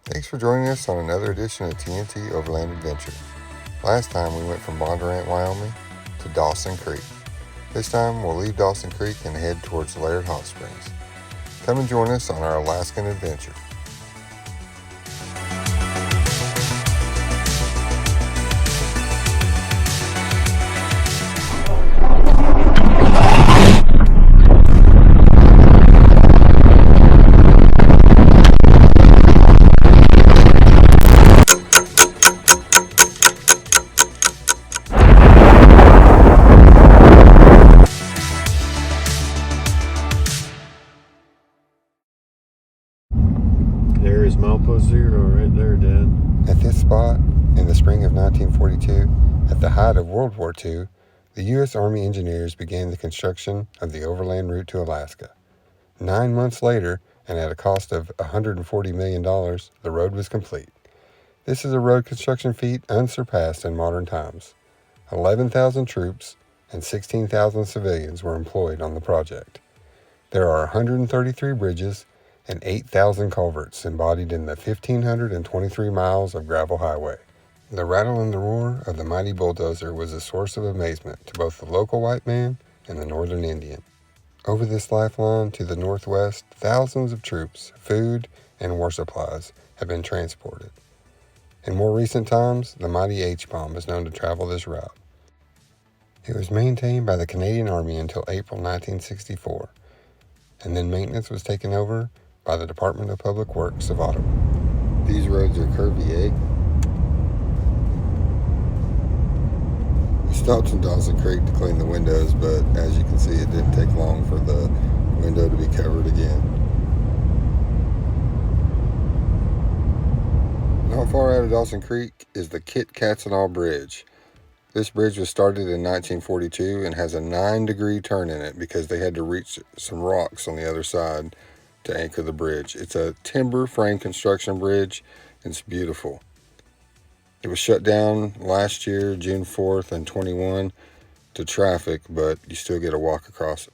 Thanks for joining us on another edition of TNT Overland Adventure. Last time we went from Bondurant, Wyoming to Dawson Creek. This time we'll leave Dawson Creek and head towards Liard Hotsprings. Come and join us on our Alaskan adventure. There is milepost 0 right there, Dad. At this spot, in the spring of 1942, at the height of World War II, the U.S. Army engineers began the construction of the overland route to Alaska. 9 months later, and at a cost of $140 million, the road was complete. This is a road construction feat unsurpassed in modern times. 11,000 troops and 16,000 civilians were employed on the project. There are 133 bridges and 8,000 culverts embodied in the 1,523 miles of gravel highway. The rattle and the roar of the mighty bulldozer was a source of amazement to both the local white man and the northern Indian. Over this lifeline to the northwest, thousands of troops, food, and war supplies have been transported. In more recent times, the mighty H-bomb is known to travel this route. It was maintained by the Canadian Army until April 1964, and then maintenance was taken over by the Department of Public Works of Ottawa. These roads are curvy, eh? We stopped in Dawson Creek to clean the windows, but as you can see, it didn't take long for the window to be covered again. Not far out of Dawson Creek is the Kit Katsanal Bridge. This bridge was started in 1942 and has a 9-degree turn in it because they had to reach some rocks on the other side to anchor the bridge. It's a timber frame construction bridge. It's beautiful. It was shut down last year, June 4th and 21, to traffic, but you still get a walk across it.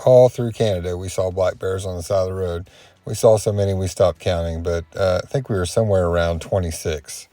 All through Canada, we saw black bears on the side of the road. We saw so many we stopped counting, but I think we were somewhere around 26.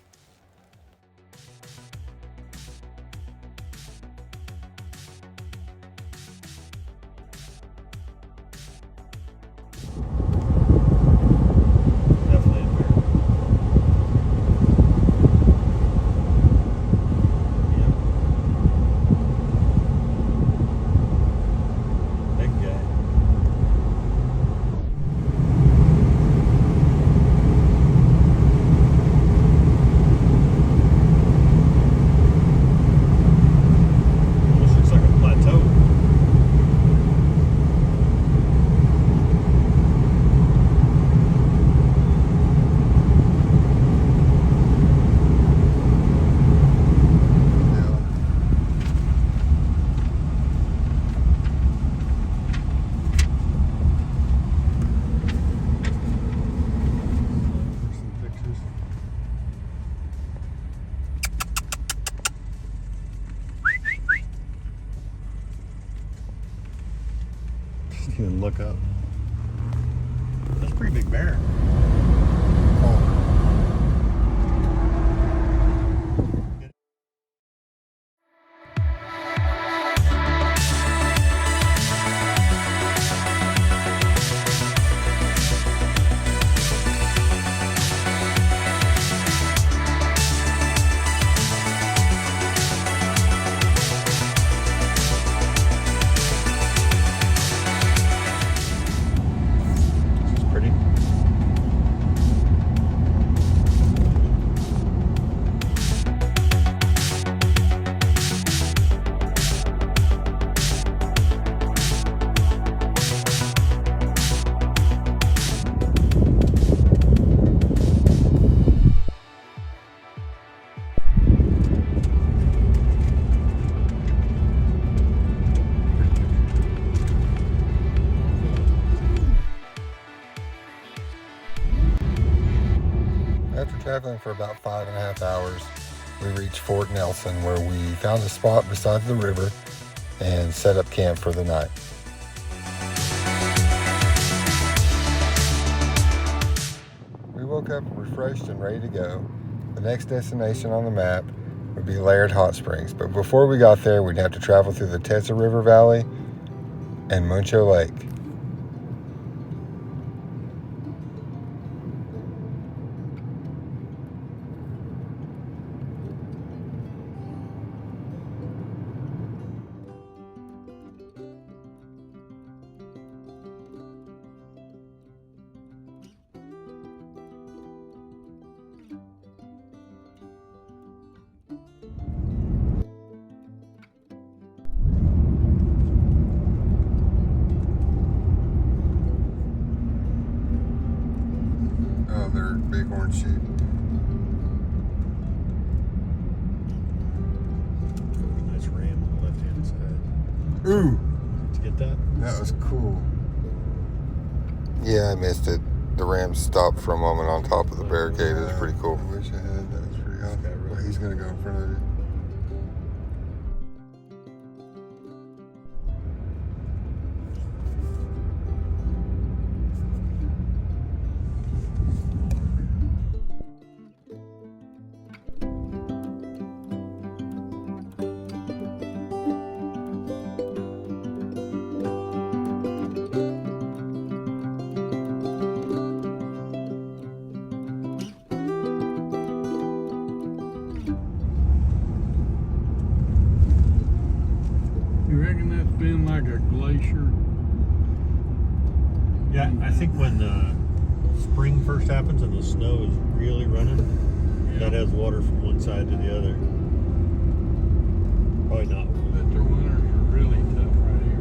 Even look up. That's a pretty big bear. After traveling for about 5.5 hours, we reached Fort Nelson, where we found a spot beside the river and set up camp for the night. We woke woke up refreshed and ready to go. The next destination on the map would be Liard Hotsprings, but before we got there, we'd have to travel through the Teza River Valley and Muncho Lake. Oh, they're bighorn sheep. Nice ram on the left-hand side. Ooh, Did you get that? that was cool. Yeah, I missed it. The ram stopped for a moment on top of the barricade. It was pretty cool. I wish I had. That was pretty awesome. Well, he's gonna go in front of you. You reckon that's been like a glacier? Yeah, I think when spring first happens and the snow is really running, that has water from one side to the other. Probably not. But their winters are really tough right here.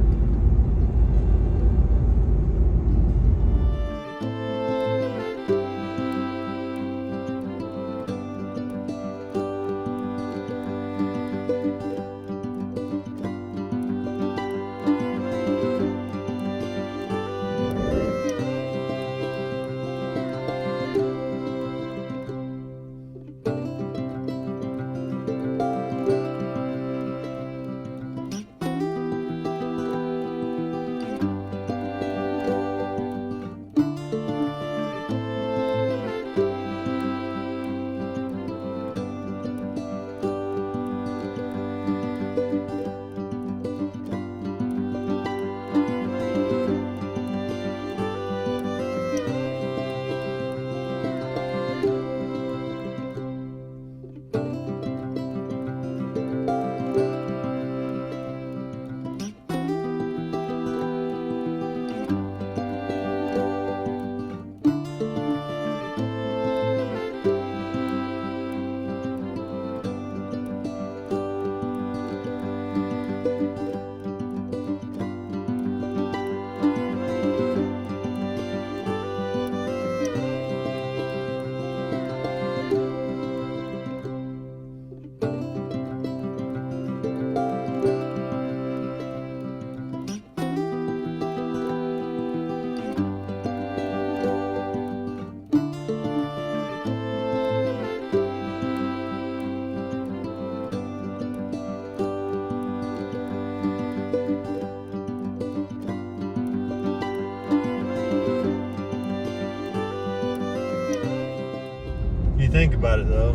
You think about it though,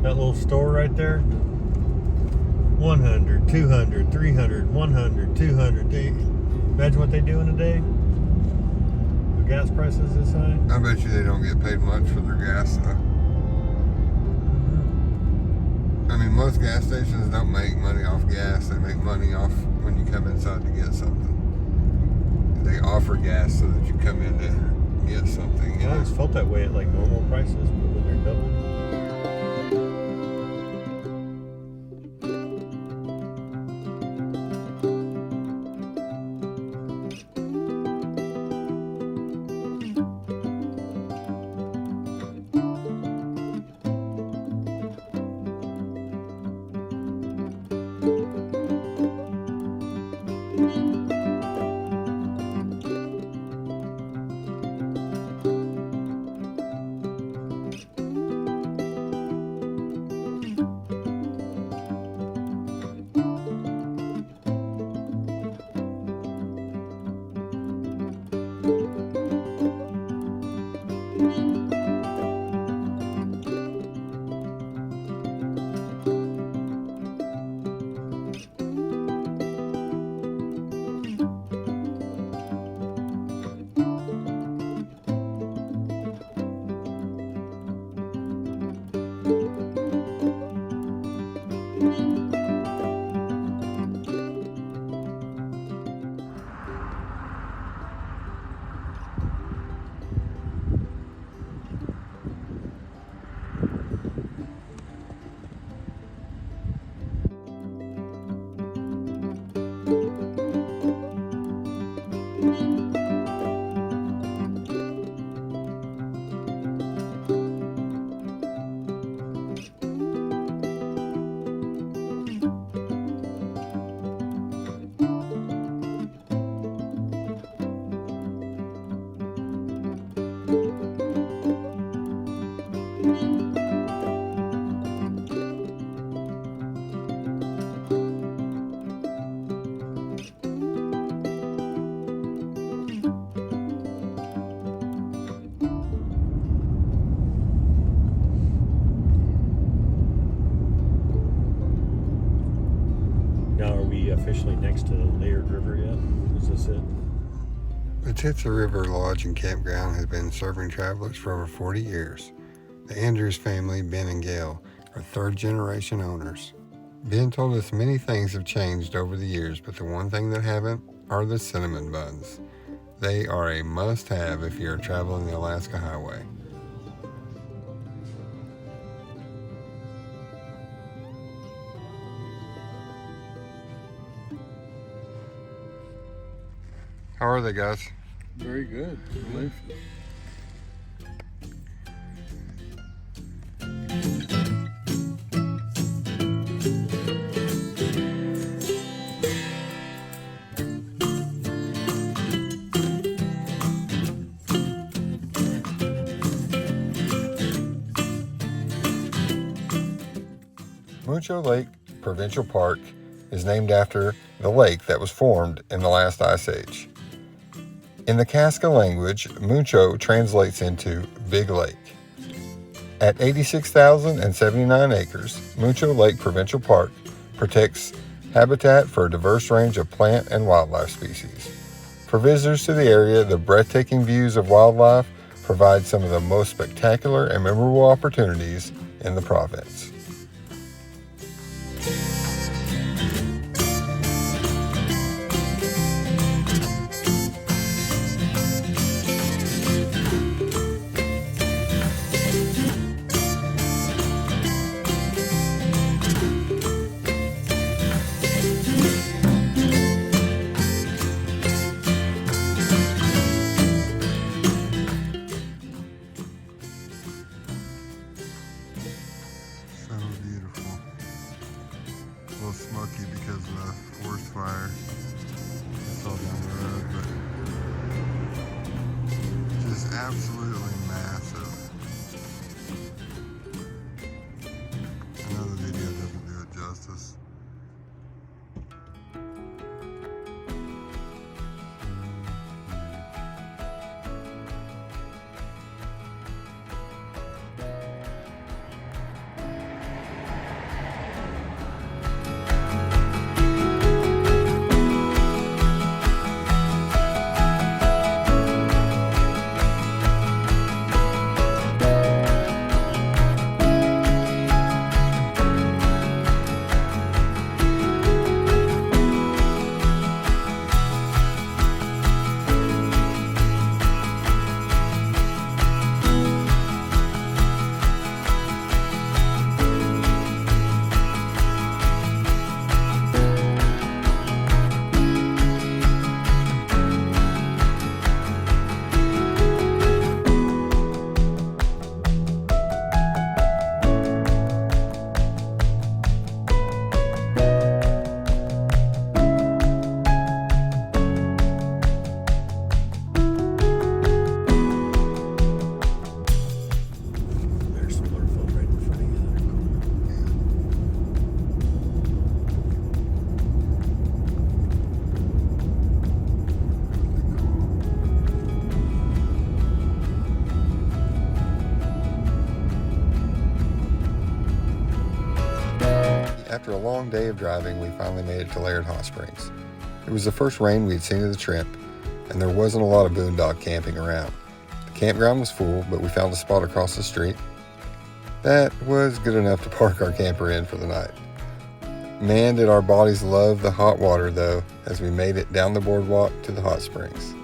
that little store right there, 100, 200, 300, 100, 200. Imagine what they do in a day? The gas prices this high? I bet you they don't get paid much for their gas, though. I mean, most gas stations don't make money off gas. They make money off when you come inside to get something. They offer gas so that you come in to get something. I always felt that way at like normal prices, but when they're double. Now, are we officially next to the Liard River yet? Is this it? The Titsa River Lodge and Campground has been serving travelers for over 40 years. The Andrews family, Ben and Gail, are third-generation owners. Ben told us many things have changed over the years, but the one thing that haven't are the cinnamon buns. They are a must-have if you're traveling the Alaska Highway. How are they, guys? Very good. Delicious. Mucho Lake Provincial Park is named after the lake that was formed in the last ice age. In the Casca language, Mucho translates into Big Lake. At 86,079 acres, Mucho Lake Provincial Park protects habitat for a diverse range of plant and wildlife species. For visitors to the area, the breathtaking views of wildlife provide some of the most spectacular and memorable opportunities in the province. So beautiful. A little smoky because of the forest fire that's all down the road, but just absolutely massive. I know the video doesn't do it justice. After a long day of driving, we finally made it to Liard Hotsprings. It was the first rain we had seen of the trip, and there wasn't a lot of boondock camping around. The campground was full, but we found a spot across the street. That was good enough to park our camper in for the night. Man, did our bodies love the hot water, though, as we made it down the boardwalk to the hot springs.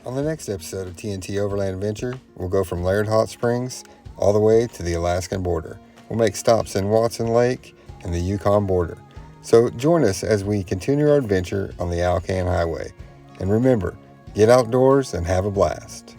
On the next episode of TNT Overland Adventure, we'll go from Liard Hotsprings all the way to the Alaskan border. We'll make stops in Watson Lake and the Yukon border. So join us as we continue our adventure on the ALCAN Highway. And remember, get outdoors and have a blast.